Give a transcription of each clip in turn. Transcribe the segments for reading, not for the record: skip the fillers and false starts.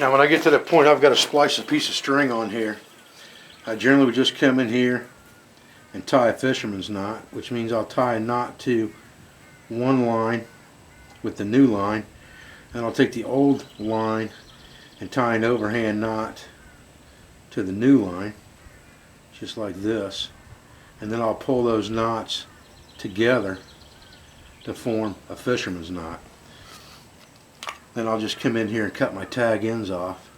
Now when I get to the point I've got to splice a piece of string on here, I generally would just come in here and tie a fisherman's knot, which means I'll tie a knot to one line with the new line, and I'll take the old line and tie an overhand knot to the new line, just like this, and then I'll pull those knots together to form a fisherman's knot. Then I'll just come in here and cut my tag ends off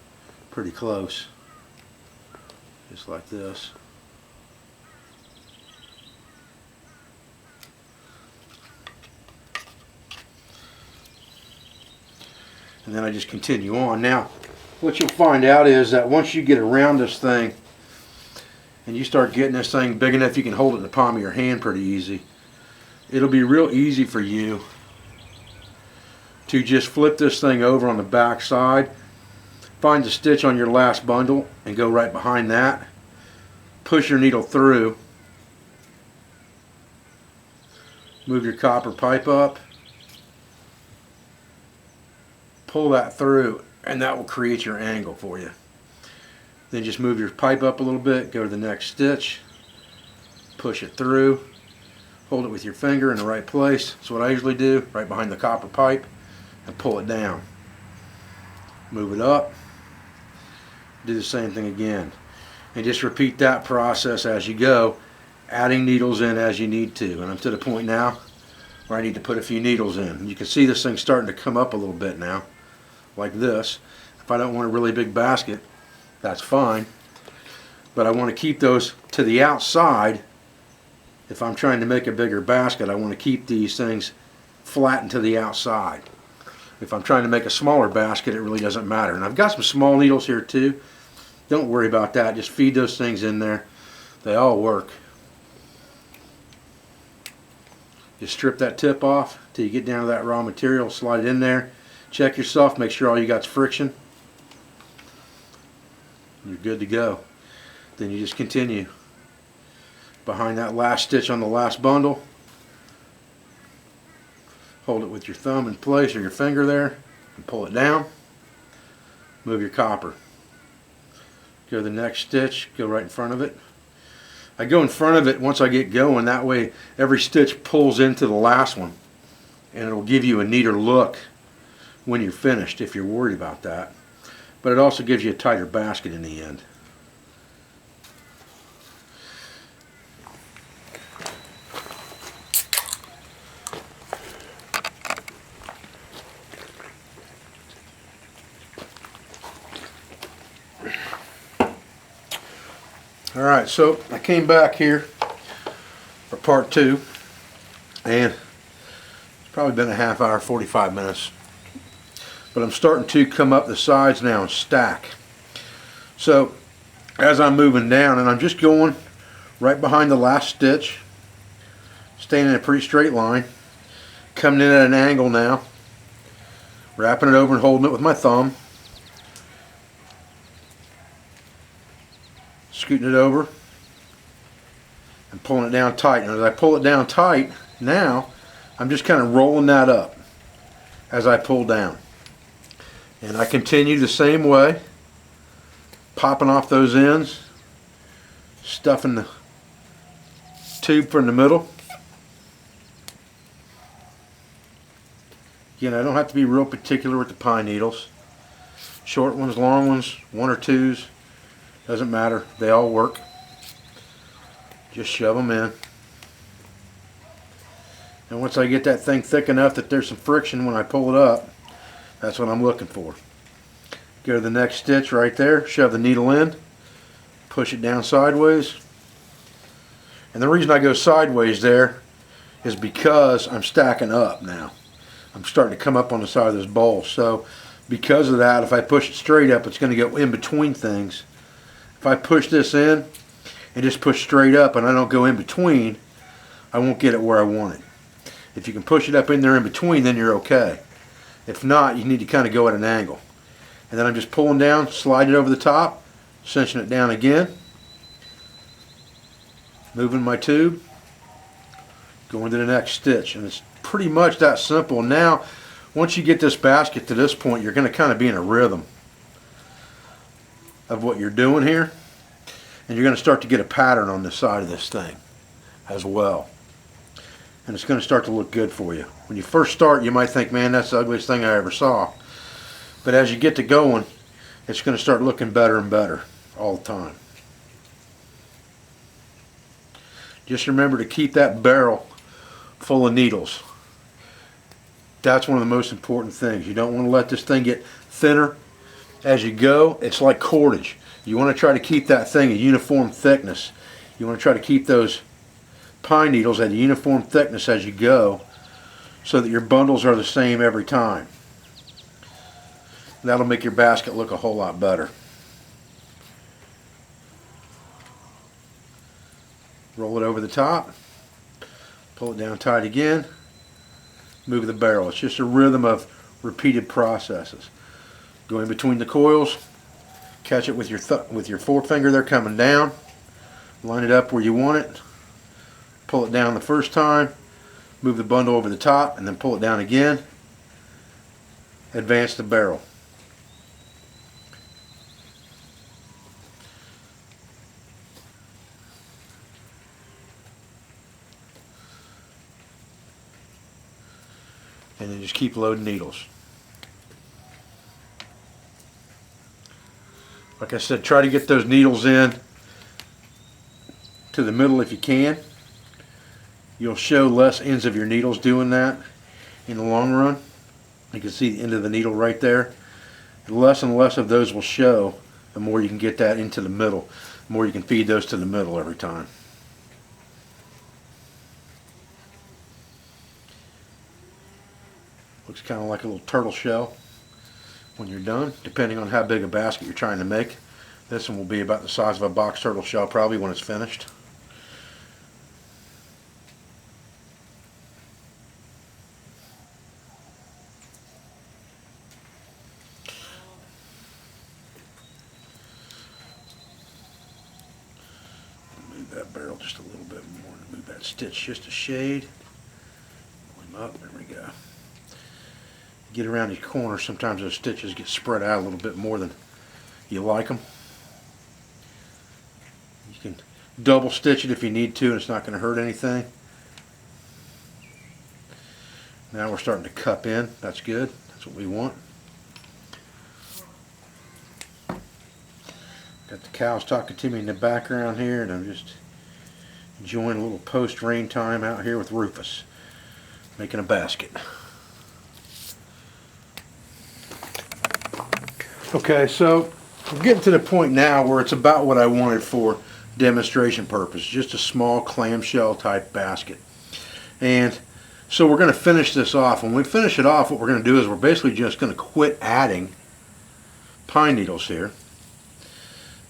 pretty close, just like this. And then I just continue on. Now, what you'll find out is that once you get around this thing and you start getting this thing big enough you can hold it in the palm of your hand pretty easy, it'll be real easy for you to just flip this thing over on the back side, find the stitch on your last bundle and go right behind that, push your needle through, move your copper pipe up, pull that through, and that will create your angle for you. Then just move your pipe up a little bit, go to the next stitch, push it through, hold it with your finger in the right place. That's what I usually do, right behind the copper pipe, and pull it down. Move it up, do the same thing again. And just repeat that process as you go, adding needles in as you need to. And I'm to the point now where I need to put a few needles in. You can see this thing starting to come up a little bit now, like this. If I don't want a really big basket, that's fine. But I want to keep those to the outside. If I'm trying to make a bigger basket, I want to keep these things flattened to the outside. If I'm trying to make a smaller basket, it really doesn't matter. And I've got some small needles here too. Don't worry about that. Just feed those things in there. They all work. Just strip that tip off till you get down to that raw material. Slide it in there. Check yourself. Make sure all you got is friction. You're good to go. Then you just continue behind that last stitch on the last bundle. Hold it with your thumb in place or your finger there and pull it down. Move your copper. Go to the next stitch, go right in front of it. I go in front of it once I get going, that way every stitch pulls into the last one and it'll give you a neater look when you're finished if you're worried about that. But it also gives you a tighter basket in the end. Alright, so I came back here for part 2, and it's probably been a half hour, 45 minutes. But I'm starting to come up the sides now and stack. So as I'm moving down, and I'm just going right behind the last stitch, staying in a pretty straight line, coming in at an angle now, wrapping it over and holding it with my thumb, scooting it over and pulling it down tight. And as I pull it down tight, now I'm just kind of rolling that up as I pull down. And I continue the same way, popping off those ends, stuffing the tube from the middle. Again, I don't have to be real particular with the pine needles. Short ones, long ones, 1 or 2s, doesn't matter. They all work. Just shove them in. And once I get that thing thick enough that there's some friction when I pull it up, that's what I'm looking for. Go to the next stitch right there, shove the needle in, push it down sideways. And the reason I go sideways there is because I'm stacking up now. I'm starting to come up on the side of this bowl. So because of that, if I push it straight up, it's going to go in between things. If I push this in and just push straight up and I don't go in between, I won't get it where I want it. If you can push it up in there in between, then you're okay. If not, you need to kind of go at an angle. And then I'm just pulling down, slide it over the top, cinching it down again, moving my tube, going to the next stitch. And it's pretty much that simple. Now, once you get this basket to this point, you're going to kind of be in a rhythm. of what you're doing here, and you're going to start to get a pattern on the side of this thing as well. And it's going to start to look good for you. When you first start, you might think, man, that's the ugliest thing I ever saw. But as you get to going, it's going to start looking better and better all the time. Just remember to keep that barrel full of needles. That's one of the most important things. You don't want to let this thing get thinner as you go. It's like cordage. You want to try to keep that thing a uniform thickness. You want to try to keep those pine needles at a uniform thickness as you go, so that your bundles are the same every time. That'll make your basket look a whole lot better. Roll it over the top, pull it down tight again, move the barrel. It's just a rhythm of repeated processes. Go in between the coils, catch it with your forefinger there coming down, line it up where you want it, pull it down the first time, move the bundle over the top, and then pull it down again. Advance the barrel. And then just keep loading needles. Like I said, try to get those needles in to the middle if you can. You'll show less ends of your needles doing that in the long run. You can see the end of the needle right there. Less and less of those will show the more you can get that into the middle, the more you can feed those to the middle every time. Looks kind of like a little turtle shell when you're done, depending on how big a basket you're trying to make. This one will be about the size of a box turtle shell probably when it's finished. Move that barrel just a little bit more, move that stitch just a shade. Pull him up, there we go. Get around these corners, sometimes those stitches get spread out a little bit more than you like them. You can double stitch it if you need to, and it's not going to hurt anything. Now we're starting to cup in. That's good. That's what we want. Got the cows talking to me in the background here, and I'm just enjoying a little post-rain time out here with Rufus, making a basket. Okay, so we're getting to the point now where it's about what I wanted for demonstration purpose, just a small clamshell type basket. And so we're going to finish this off. When we finish it off, what we're going to do is we're basically just going to quit adding pine needles here.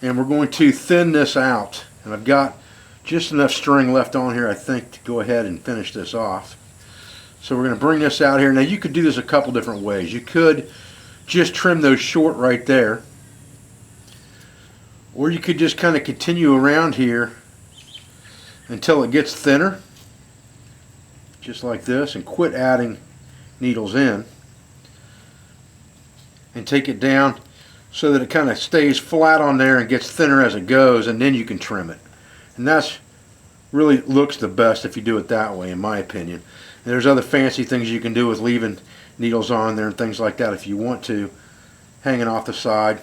And we're going to thin this out. And I've got just enough string left on here, I think, to go ahead and finish this off. So we're going to bring this out here. Now you could do this a couple different ways. You could just trim those short right there, or you could just kind of continue around here until it gets thinner, just like this, and quit adding needles in, and take it down so that it kind of stays flat on there and gets thinner as it goes, and then you can trim it. And that's really looks the best if you do it that way, in my opinion. And there's other fancy things you can do with leaving needles on there and things like that if you want to, hanging off the side.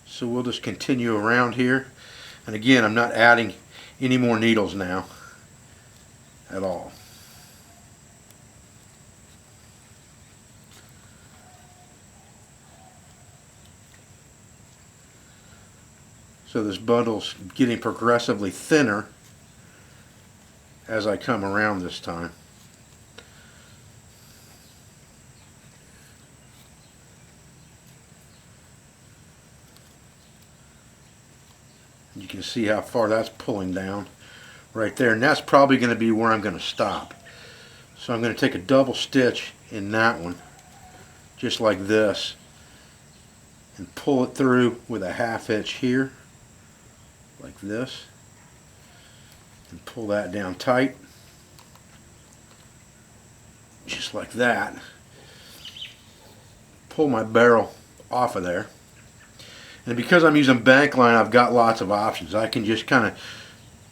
So we'll just continue around here, and again, I'm not adding any more needles now at all. So this bundle's getting progressively thinner as I come around this time. You can see how far that's pulling down right there, and that's probably going to be where I'm going to stop. So I'm going to take a double stitch in that one, just like this, and pull it through with a half hitch here, like this, and pull that down tight. just like that. Pull my barrel off of there. And because I'm using bank line, I've got lots of options. I can just kind of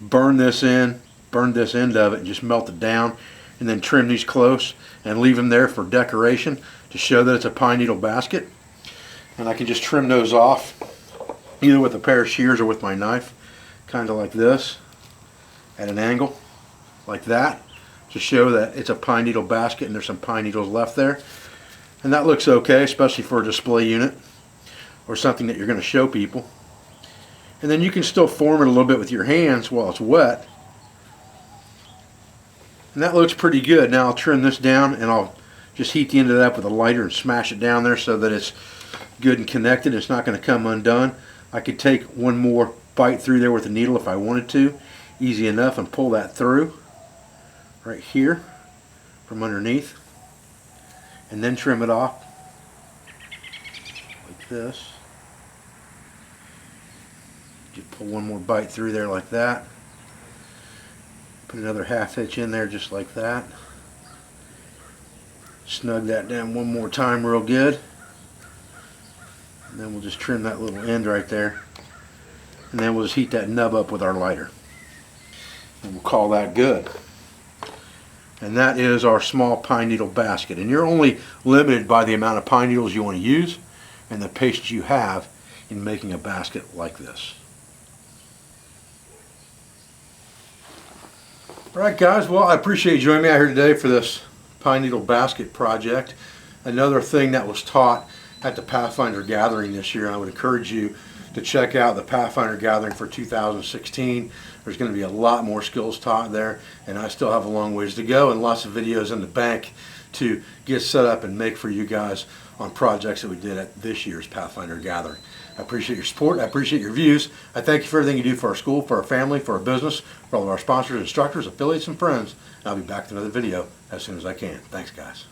burn this end of it and just melt it down, and then trim these close and leave them there for decoration to show that it's a pine needle basket. And I can just trim those off either with a pair of shears or with my knife, kind of like this, at an angle like that, to show that it's a pine needle basket and there's some pine needles left there. And that looks okay, especially for a display unit or something that you're going to show people. And then you can still form it a little bit with your hands while it's wet. And that looks pretty good. Now I'll trim this down and I'll just heat the end of that up with a lighter and smash it down there so that it's good and connected. It's not going to come undone. I could take one more bite through there with a needle if I wanted to. Easy enough, and pull that through right here from underneath. And then trim it off like this. Just pull one more bite through there like that. Put another ½ inch in there just like that. Snug that down one more time real good. And then we'll just trim that little end right there. And then we'll just heat that nub up with our lighter. And we'll call that good. And that is our small pine needle basket. And you're only limited by the amount of pine needles you want to use and the patience you have in making a basket like this. Alright guys, well, I appreciate you joining me out here today for this pine needle basket project. Another thing that was taught at the Pathfinder gathering this year, and I would encourage you to check out the Pathfinder gathering for 2016. There's going to be a lot more skills taught there, and I still have a long ways to go and lots of videos in the bank to get set up and make for you guys on projects that we did at this year's Pathfinder gathering. I appreciate your support. I appreciate your views. I thank you for everything you do for our school, for our family, for our business, for all of our sponsors, instructors, affiliates, and friends. And I'll be back with another video as soon as I can. Thanks, guys.